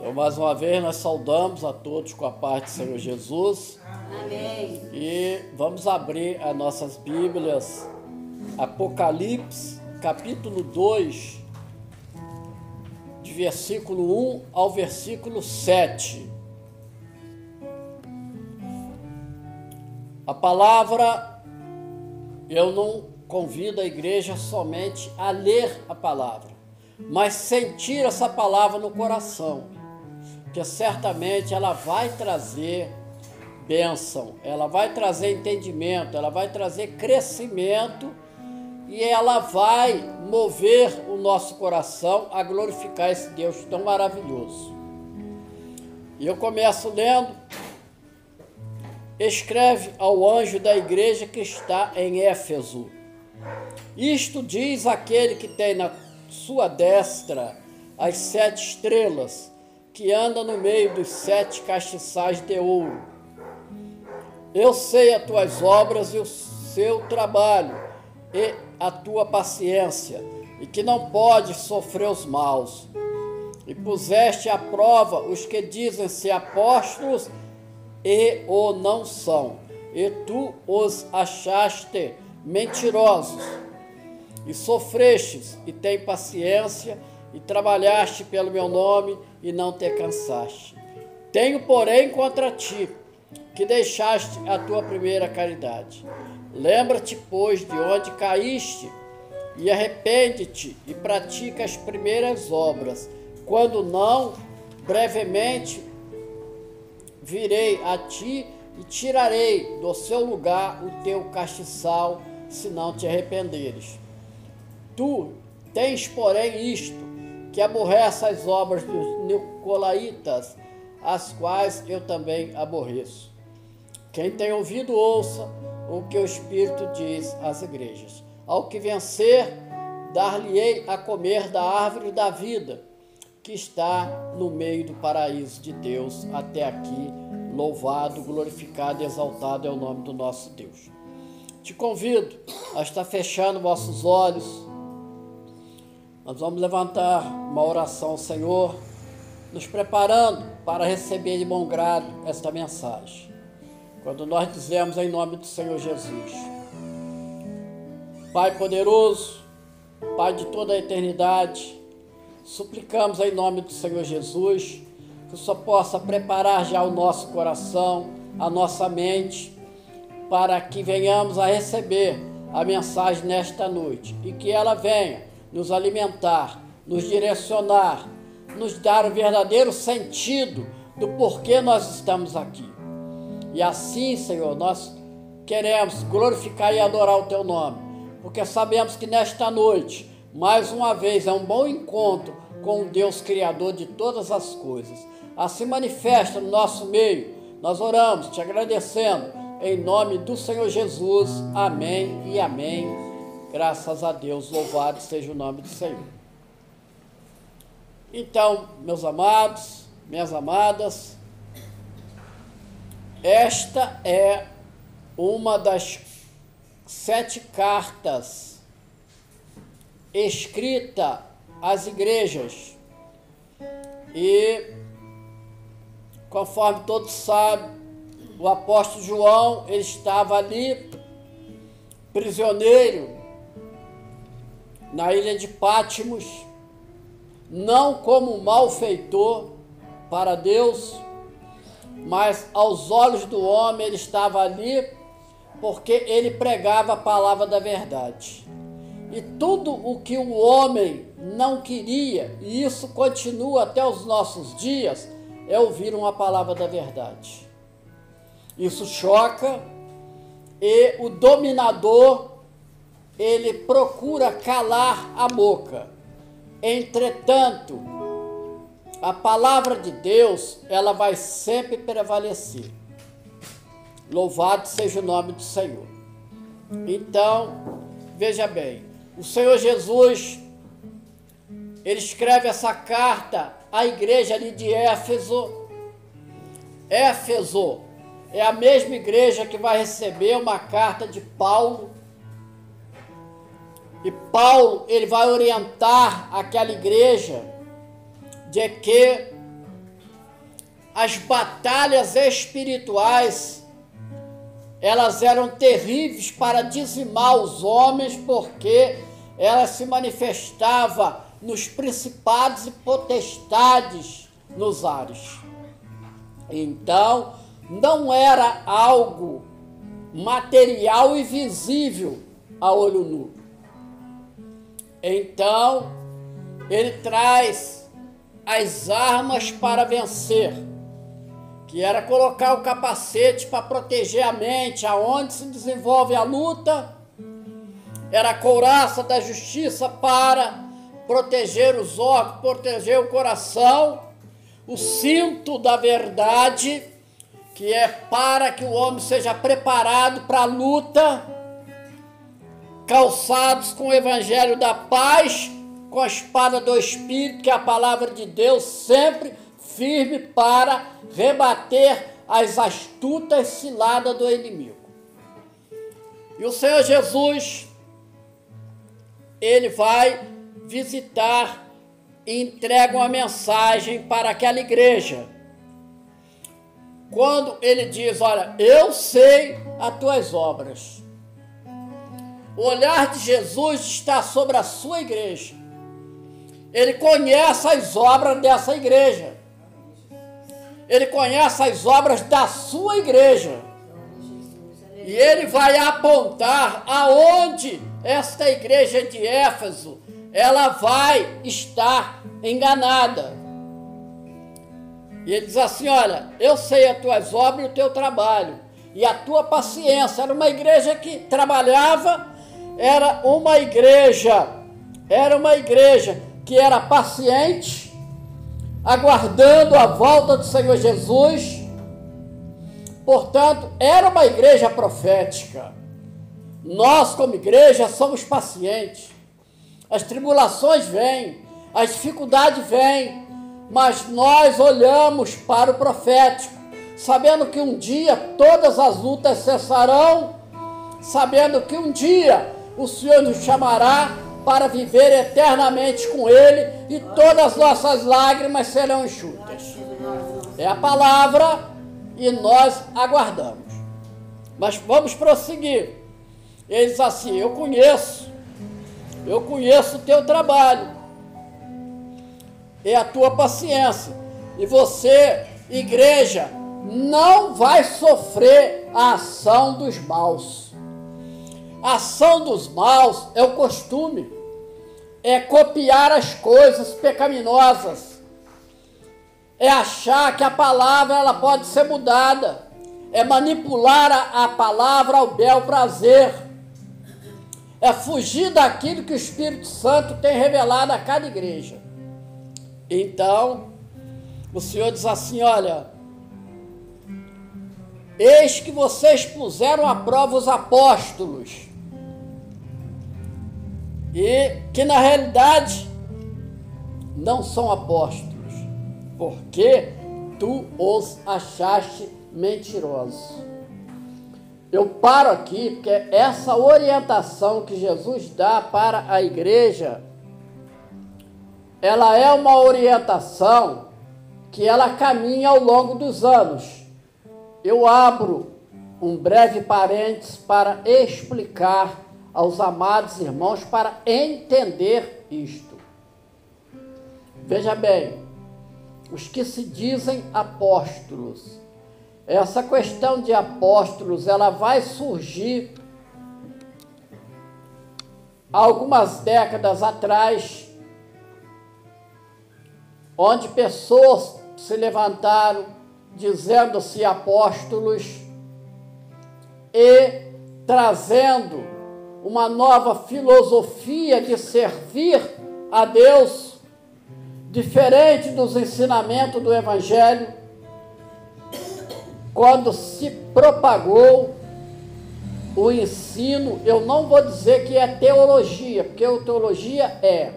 Então, mais uma vez, nós saudamos a todos com a paz do Senhor Jesus. Amém. E vamos abrir as nossas Bíblias, Apocalipse, capítulo 2, de versículo 1 ao versículo 7. A palavra, eu não convido a igreja somente a ler a palavra, mas sentir essa palavra no coração, que certamente ela vai trazer bênção, ela vai trazer entendimento, ela vai trazer crescimento e ela vai mover o nosso coração a glorificar esse Deus tão maravilhoso. E eu começo lendo: escreve ao anjo da igreja que está em Éfeso. Isto diz aquele que tem na sua destra as 7 estrelas, que anda no meio dos 7 castiçais de ouro. Eu sei as tuas obras e o seu trabalho e a tua paciência, e que não podes sofrer os maus. E puseste à prova os que dizem ser apóstolos e o não são, e tu os achaste mentirosos. E sofrestes e tem paciência, e trabalhaste pelo meu nome e não te cansaste. Tenho, porém, contra ti, que deixaste a tua primeira caridade. Lembra-te, pois, de onde caíste, e arrepende-te e pratica as primeiras obras. Quando não, brevemente virei a ti e tirarei do seu lugar o teu castiçal, se não te arrependeres. Tu tens, porém, isto, que aborrece as obras dos nicolaítas, as quais eu também aborreço. Quem tem ouvido, ouça o que o Espírito diz às igrejas. Ao que vencer, dar-lhe-ei a comer da árvore da vida, que está no meio do paraíso de Deus. Até aqui, louvado, glorificado e exaltado é o nome do nosso Deus. Te convido a estar fechando vossos olhos. Nós vamos levantar uma oração ao Senhor, nos preparando para receber de bom grado esta mensagem. Quando nós dizemos em nome do Senhor Jesus: Pai poderoso, Pai de toda a eternidade, suplicamos em nome do Senhor Jesus que o Senhor possa preparar já o nosso coração, a nossa mente, para que venhamos a receber a mensagem nesta noite e que ela venha nos alimentar, nos direcionar, nos dar o verdadeiro sentido do porquê nós estamos aqui. E assim, Senhor, nós queremos glorificar e adorar o Teu nome, porque sabemos que nesta noite, mais uma vez, é um bom encontro com o Deus Criador de todas as coisas. Assim manifesta no nosso meio. Nós oramos, te agradecendo, em nome do Senhor Jesus. Amém e amém. Graças a Deus, louvado seja o nome do Senhor. Então, meus amados, minhas amadas, esta é uma das 7 cartas escritas às igrejas. E, conforme todos sabem, o apóstolo João, ele estava ali, prisioneiro, na ilha de Pátimos, não como um malfeitor para Deus, mas aos olhos do homem ele estava ali porque ele pregava a palavra da verdade. E tudo o que o homem não queria, e isso continua até os nossos dias, é ouvir uma palavra da verdade. Isso choca, e o dominador, ele procura calar a boca. Entretanto, a palavra de Deus, ela vai sempre prevalecer. Louvado seja o nome do Senhor. Então, veja bem, o Senhor Jesus, ele escreve essa carta à igreja ali de Éfeso. Éfeso é a mesma igreja que vai receber uma carta de Paulo. E Paulo, ele vai orientar aquela igreja de que as batalhas espirituais, elas eram terríveis para dizimar os homens, porque elas se manifestavam nos principados e potestades nos ares. Então, não era algo material e visível a olho nu. Então, ele traz as armas para vencer, que era colocar o capacete para proteger a mente, aonde se desenvolve a luta, era a couraça da justiça para proteger os órgãos, proteger o coração, o cinto da verdade, que é para que o homem seja preparado para a luta, calçados com o evangelho da paz, com a espada do Espírito, que é a palavra de Deus, sempre firme para rebater as astutas ciladas do inimigo. E o Senhor Jesus, ele vai visitar e entrega uma mensagem para aquela igreja. Quando ele diz, olha, eu sei as tuas obras. O olhar de Jesus está sobre a sua igreja. Ele conhece as obras dessa igreja. Ele conhece as obras da sua igreja. E ele vai apontar aonde esta igreja de Éfeso, ela vai estar enganada. E ele diz assim, olha, eu sei as tuas obras e o teu trabalho, e a tua paciência. Era uma igreja que trabalhava, era uma igreja que era paciente, aguardando a volta do Senhor Jesus. Portanto, era uma igreja profética. Nós, como igreja, somos pacientes. As tribulações vêm, as dificuldades vêm, mas nós olhamos para o profético, sabendo que um dia todas as lutas cessarão, sabendo que um dia o Senhor nos chamará para viver eternamente com Ele e todas as nossas lágrimas serão enxutas. É a palavra e nós aguardamos. Mas vamos prosseguir. Ele diz assim, eu conheço o teu trabalho e a tua paciência. E você, igreja, não vai sofrer a ação dos maus. A ação dos maus é o costume, é copiar as coisas pecaminosas, é achar que a palavra ela pode ser mudada, é manipular a palavra ao bel prazer, é fugir daquilo que o Espírito Santo tem revelado a cada igreja. Então, o Senhor diz assim, olha, eis que vocês puseram à prova os apóstolos, e que na realidade não são apóstolos, porque tu os achaste mentirosos. Eu paro aqui, porque essa orientação que Jesus dá para a igreja, ela é uma orientação que ela caminha ao longo dos anos. Eu abro um breve parênteses para explicar aos amados irmãos para entender isto. Veja bem, os que se dizem apóstolos, essa questão de apóstolos, ela vai surgir algumas décadas atrás, onde pessoas se levantaram dizendo-se apóstolos e trazendo uma nova filosofia de servir a Deus, diferente dos ensinamentos do Evangelho, quando se propagou o ensino. Eu não vou dizer que é teologia, porque a teologia é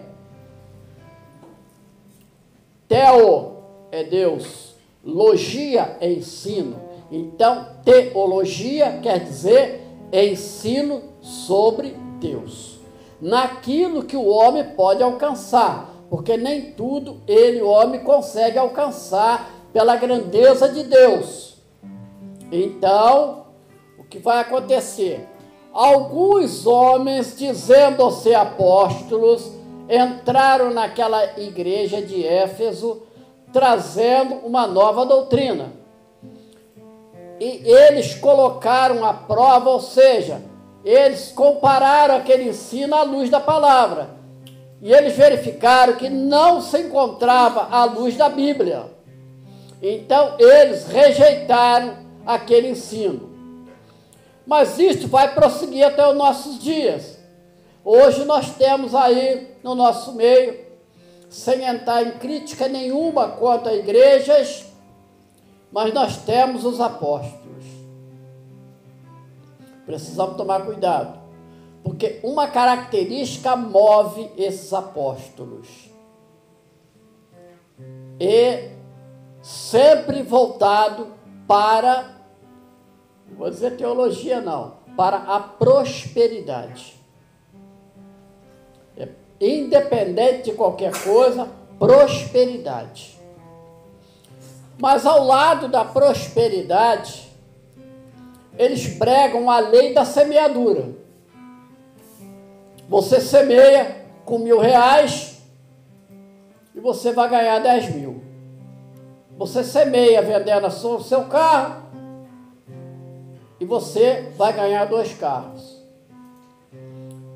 teo, é Deus, logia é ensino. Então, teologia quer dizer ensino sobre Deus, naquilo que o homem pode alcançar, porque nem tudo o homem consegue alcançar pela grandeza de Deus. Então, o que vai acontecer? Alguns homens, dizendo ser apóstolos, entraram naquela igreja de Éfeso, trazendo uma nova doutrina. E eles colocaram à prova, ou seja, eles compararam aquele ensino à luz da palavra. E eles verificaram que não se encontrava à luz da Bíblia. Então, eles rejeitaram aquele ensino. Mas isso vai prosseguir até os nossos dias. Hoje nós temos aí no nosso meio, sem entrar em crítica nenhuma quanto a igrejas, mas nós temos os apóstolos. Precisamos tomar cuidado, porque uma característica move esses apóstolos. E sempre voltado para, não vou dizer teologia não, para a prosperidade. Independente de qualquer coisa, prosperidade. Mas ao lado da prosperidade, eles pregam a lei da semeadura. Você semeia com R$1.000 e você vai ganhar 10.000. Você semeia vendendo o seu carro e você vai ganhar 2 carros.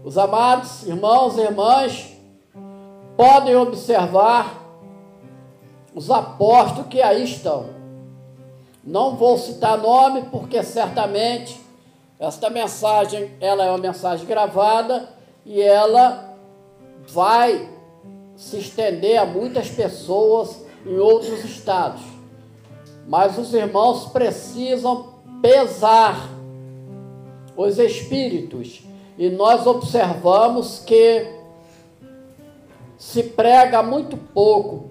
Os amados irmãos e irmãs podem observar os apóstolos que aí estão. Não vou citar nome, porque certamente esta mensagem, ela é uma mensagem gravada e ela vai se estender a muitas pessoas em outros estados. Mas os irmãos precisam pesar os espíritos. E nós observamos que se prega muito pouco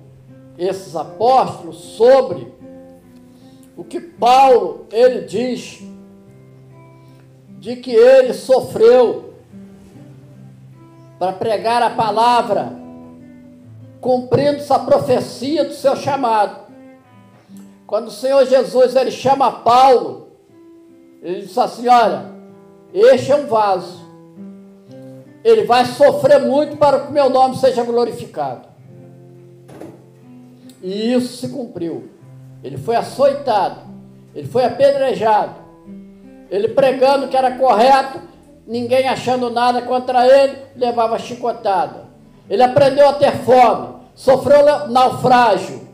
esses apóstolos sobre o que Paulo, ele diz, de que ele sofreu para pregar a palavra, cumprindo essa profecia do seu chamado. Quando o Senhor Jesus, ele chama Paulo, ele diz assim, olha, este é um vaso. Ele vai sofrer muito para que o meu nome seja glorificado. E isso se cumpriu. Ele foi açoitado, ele foi apedrejado, ele pregando que era correto, ninguém achando nada contra ele, levava chicotada. Ele aprendeu a ter fome, sofreu naufrágio,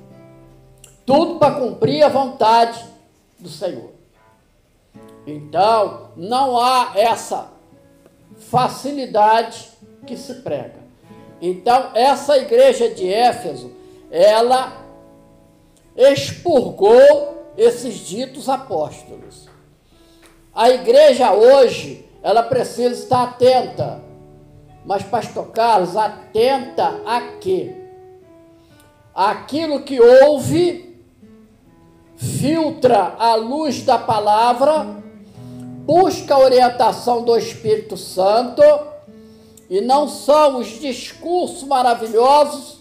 tudo para cumprir a vontade do Senhor. Então, não há essa facilidade que se prega. Então, essa igreja de Éfeso, ela expurgou esses ditos apóstolos. A igreja hoje, ela precisa estar atenta. Mas, pastor Carlos, atenta a quê? Aquilo que ouve, filtra a luz da palavra, busca a orientação do Espírito Santo, e não são os discursos maravilhosos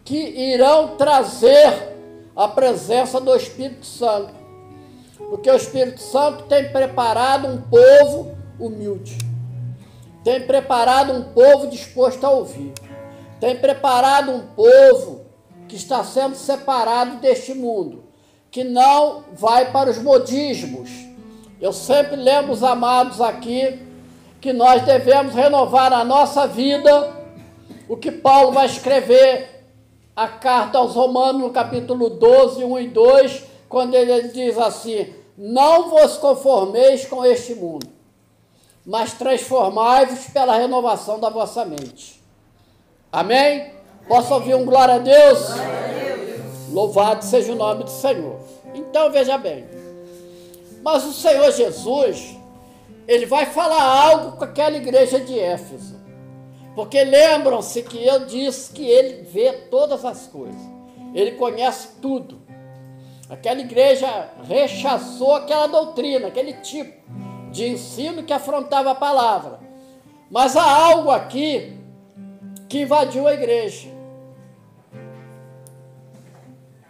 que irão trazer a presença do Espírito Santo. Porque o Espírito Santo tem preparado um povo humilde, tem preparado um povo disposto a ouvir, tem preparado um povo que está sendo separado deste mundo, que não vai para os modismos. Eu sempre lembro os amados aqui que nós devemos renovar a nossa vida, o que Paulo vai escrever a carta aos Romanos no capítulo 12, 1 e 2, quando ele diz assim, não vos conformeis com este mundo, mas transformai-vos pela renovação da vossa mente. Amém? Posso ouvir um glória a Deus? Glória a Deus. Louvado seja o nome do Senhor. Então, veja bem, mas o Senhor Jesus, ele vai falar algo com aquela igreja de Éfeso, porque lembram-se que eu disse que ele vê todas as coisas, ele conhece tudo. Aquela igreja rechaçou aquela doutrina, aquele tipo de ensino que afrontava a palavra, mas há algo aqui que invadiu a igreja.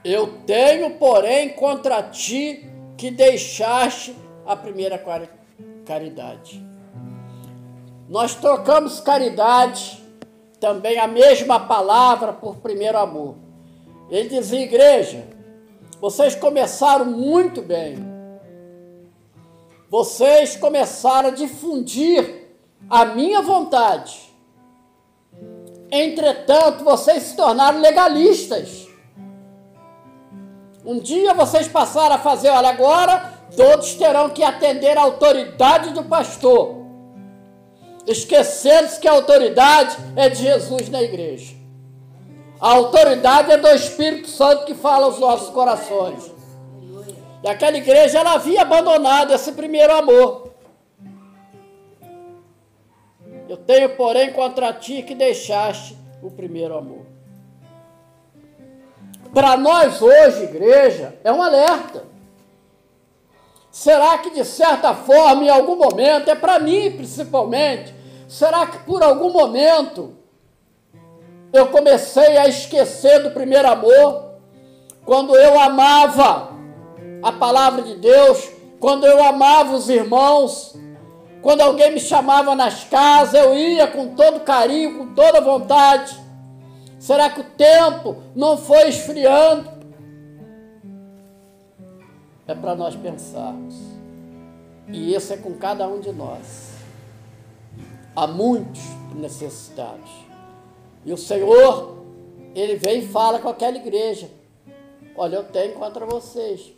Eu tenho, porém, contra ti que deixaste a primeira caridade. Nós trocamos caridade, também a mesma palavra, por primeiro amor. Ele dizia, igreja, vocês começaram muito bem. Vocês começaram a difundir a minha vontade. Entretanto, vocês se tornaram legalistas. Um dia vocês passaram a fazer, olha, agora todos terão que atender à autoridade do pastor, esquecendo-se que a autoridade é de Jesus na igreja. A autoridade é do Espírito Santo que fala aos nossos corações. E aquela igreja, ela havia abandonado esse primeiro amor. Eu tenho, porém, contra ti que deixaste o primeiro amor. Para nós hoje, igreja, é um alerta. Será que de certa forma, em algum momento, é para mim principalmente, será que por algum momento eu comecei a esquecer do primeiro amor? Quando eu amava a palavra de Deus, quando eu amava os irmãos, quando alguém me chamava nas casas, eu ia com todo carinho, com toda vontade. Será que o tempo não foi esfriando? É para nós pensarmos. E isso é com cada um de nós. Há muitos necessitados. E o Senhor, Ele vem e fala com aquela igreja. Olha, eu tenho contra vocês.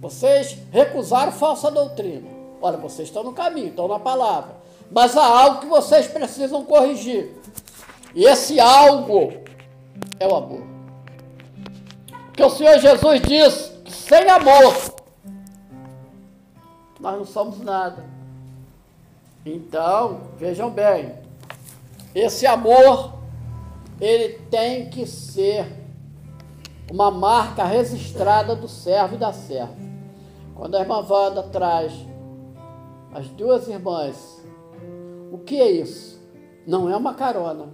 Vocês recusaram falsa doutrina. Olha, vocês estão no caminho, estão na palavra. Mas há algo que vocês precisam corrigir. E esse algo é o amor. Porque o Senhor Jesus disse que sem amor nós não somos nada. Então, vejam bem, esse amor, ele tem que ser uma marca registrada do servo e da serva. Quando a irmã Wanda traz as duas irmãs, o que é isso? Não é uma carona,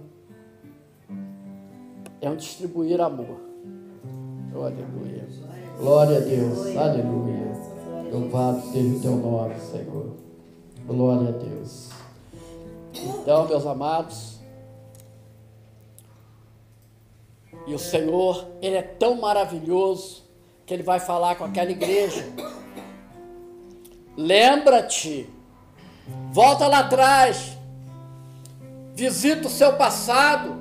é um distribuir amor. Oh, aleluia. Glória a Deus, aleluia. Louvado seja o teu nome, Senhor. Glória a Deus. Então, meus amados, e o Senhor, Ele é tão maravilhoso que Ele vai falar com aquela igreja. Lembra-te, volta lá atrás, visita o seu passado,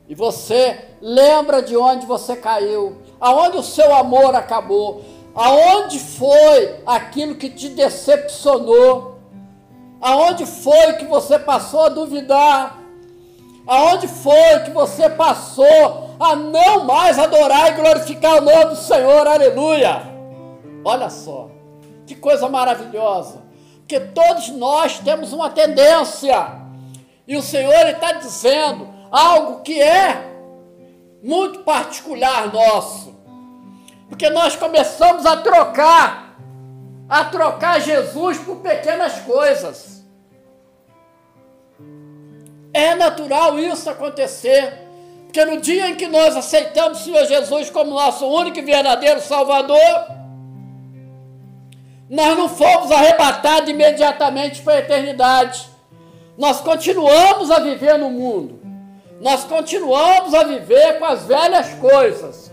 e você lembra de onde você caiu, aonde o seu amor acabou, aonde foi aquilo que te decepcionou, aonde foi que você passou a duvidar, aonde foi que você passou a não mais adorar e glorificar o nome do Senhor, aleluia. Olha só, que coisa maravilhosa, porque todos nós temos uma tendência, e o Senhor está dizendo algo que é muito particular nosso, porque nós começamos a trocar Jesus por pequenas coisas. É natural isso acontecer, porque no dia em que nós aceitamos o Senhor Jesus como nosso único e verdadeiro Salvador, nós não fomos arrebatados imediatamente para a eternidade. Nós continuamos a viver no mundo. Nós continuamos a viver com as velhas coisas.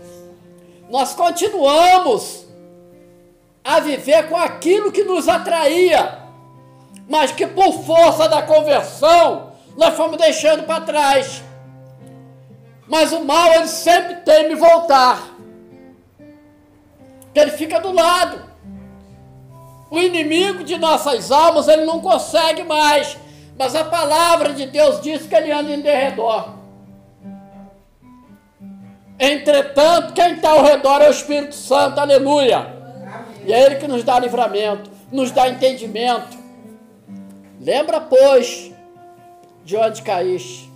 Nós continuamos a viver com aquilo que nos atraía, mas que por força da conversão nós fomos deixando para trás. Mas o mal, ele sempre teme voltar. Ele fica do lado. O inimigo de nossas almas, ele não consegue mais. Mas a palavra de Deus diz que ele anda em derredor. Entretanto, quem está ao redor é o Espírito Santo, aleluia. Amém. E é Ele que nos dá livramento, nos dá entendimento. Lembra, pois, de onde caíste.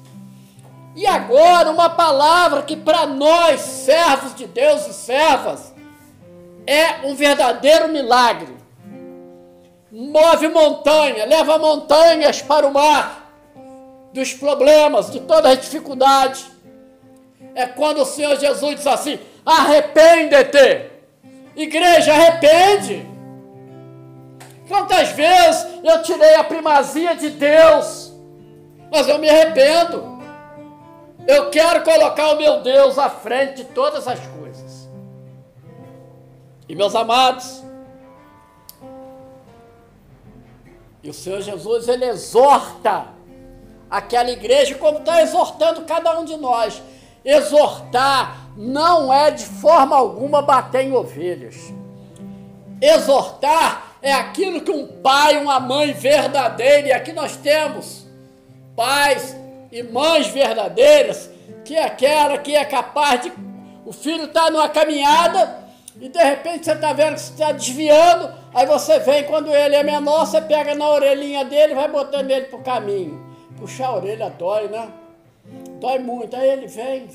E agora, uma palavra que para nós, servos de Deus e servas, é um verdadeiro milagre. Move montanha, leva montanhas para o mar, dos problemas, de toda a dificuldade. É quando o Senhor Jesus diz assim: arrepende-te. Igreja, arrepende. Quantas vezes eu tirei a primazia de Deus, mas eu me arrependo. Eu quero colocar o meu Deus à frente de todas as coisas. E meus amados, e o Senhor Jesus, ele exorta aquela igreja como está exortando cada um de nós. Exortar não é de forma alguma bater em ovelhas. Exortar é aquilo que um pai, uma mãe verdadeira, e aqui nós temos pais e mães verdadeiras, que é aquela que é capaz de... O filho está numa caminhada e de repente você está vendo que você está desviando, aí você vem, quando ele é menor, você pega na orelhinha dele e vai botando ele para o caminho. Puxar a orelha dói, né? Dói muito. Aí ele vem,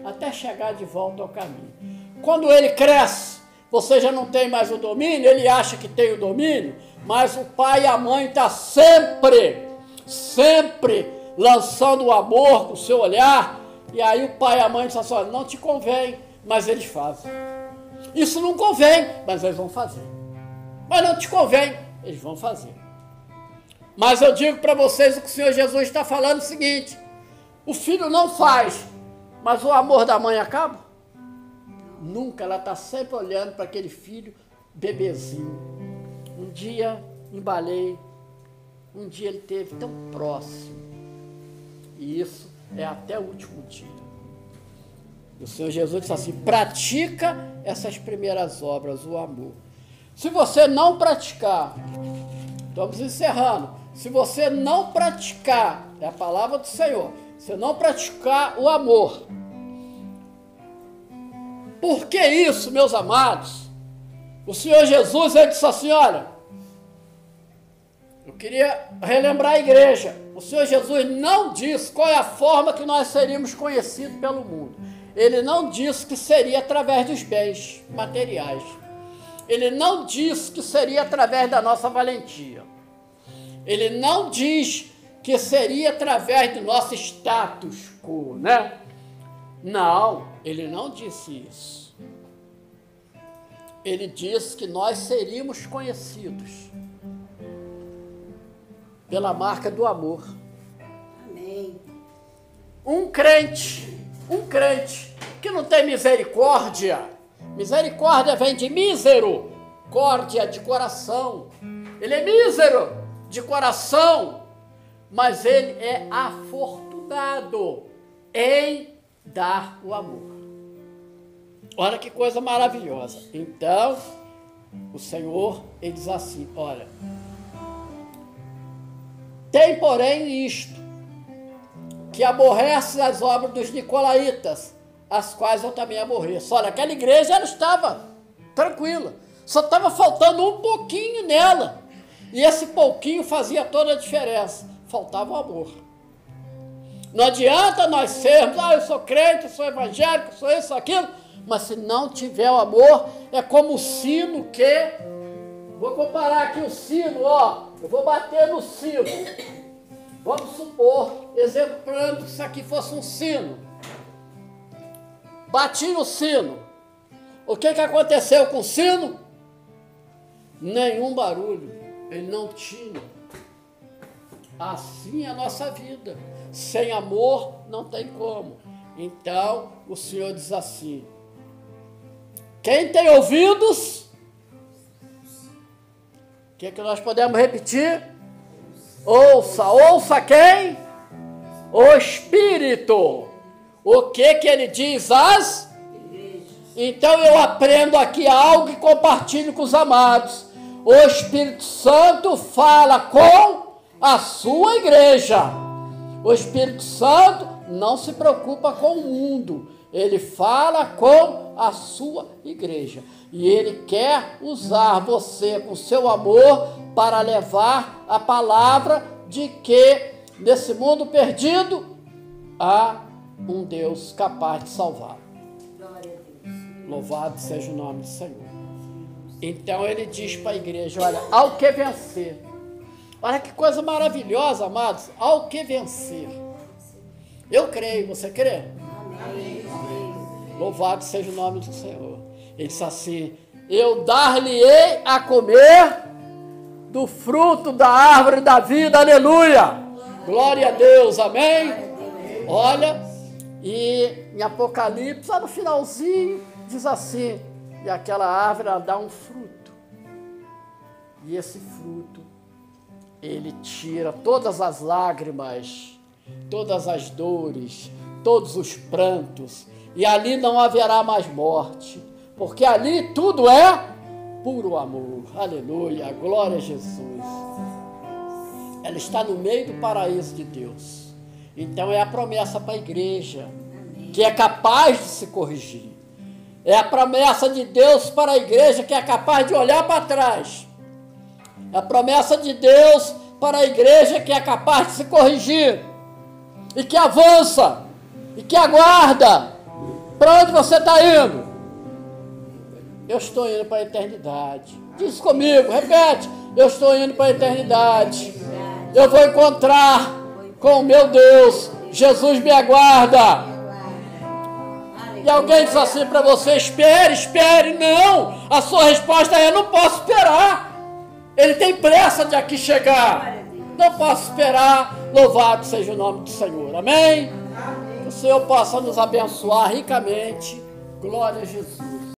até chegar de volta ao caminho. Quando ele cresce, você já não tem mais o domínio, ele acha que tem o domínio, mas o pai e a mãe estão sempre lançando o amor com o seu olhar, e aí o pai e a mãe dizem assim: olha, não te convém, mas eles fazem. Isso não convém, mas eles vão fazer. Mas não te convém, eles vão fazer. Mas eu digo para vocês o que o Senhor Jesus está falando: o seguinte: o filho não faz, mas o amor da mãe acaba? Nunca. Ela está sempre olhando para aquele filho bebezinho. Um dia embalei, um dia ele esteve tão próximo, e isso é até o último dia. O Senhor Jesus disse assim: pratica essas primeiras obras, o amor. Se você não praticar, estamos encerrando, se você não praticar, é a palavra do Senhor, se não praticar o amor. Por que isso, meus amados? O Senhor Jesus, ele disse assim: olha, eu queria relembrar a igreja. O Senhor Jesus não disse qual é a forma que nós seríamos conhecidos pelo mundo. Ele não disse que seria através dos bens materiais. Ele não disse que seria através da nossa valentia. Ele não diz que seria através do nosso status quo, né? Não, ele não disse isso. Ele disse que nós seríamos conhecidos pela marca do amor. Amém. Um crente que não tem misericórdia, misericórdia vem de mísero, córdia de coração. Ele é mísero de coração, mas ele é afortunado em dar o amor. Olha que coisa maravilhosa. Então, o Senhor, ele diz assim: olha, tem porém isto, que aborrece as obras dos nicolaítas, as quais eu também aborreço. Olha, aquela igreja, ela estava tranquila, só estava faltando um pouquinho nela, e esse pouquinho fazia toda a diferença. Faltava o amor. Não adianta nós sermos: eu sou crente, eu sou evangélico, sou isso, sou aquilo, mas se não tiver o amor, é como o sino que... Vou comparar aqui o sino, ó. Eu vou bater no sino. Vamos supor, exemplando que isso aqui fosse um sino. Bati no sino. O que aconteceu com o sino? Nenhum barulho. Ele não tinha. Assim é a nossa vida. Sem amor não tem como. Então, o Senhor diz assim: quem tem ouvidos, o que nós podemos repetir? Ouça quem? O Espírito. O que ele diz às? Então eu aprendo aqui algo e compartilho com os amados. O Espírito Santo fala com a sua igreja. O Espírito Santo não se preocupa com o mundo. Ele fala com a sua igreja. E ele quer usar você com seu amor para levar a palavra de que nesse mundo perdido há um Deus capaz de salvar. Louvado seja o nome do Senhor. Então ele diz para a igreja: olha, ao que vencer. Olha que coisa maravilhosa, amados. Ao que vencer. Eu creio, você crê? Louvado seja o nome do Senhor. Ele disse assim: eu dar-lhe-ei a comer do fruto da árvore da vida, aleluia, glória a Deus, amém. Olha, e em Apocalipse, lá no finalzinho, diz assim: e aquela árvore ela dá um fruto, e esse fruto ele tira todas as lágrimas, todas as dores, todos os prantos, e ali não haverá mais morte, porque ali tudo é puro amor, aleluia, glória a Jesus. Ela está no meio do paraíso de Deus. Então é a promessa para a igreja, que é capaz de se corrigir. É a promessa de Deus para a igreja, que é capaz de olhar para trás. É a promessa de Deus para a igreja, que é capaz de se corrigir, e que avança, e que aguarda. Para onde você está indo? Eu estou indo para a eternidade. Diz comigo, repete: eu estou indo para a eternidade. Eu vou encontrar com o meu Deus. Jesus me aguarda. E alguém diz assim para você: espere, espere. Não, a sua resposta é: não posso esperar. Ele tem pressa de aqui chegar. Não posso esperar. Louvado seja o nome do Senhor, amém? Que o Senhor possa nos abençoar ricamente. Glória a Jesus.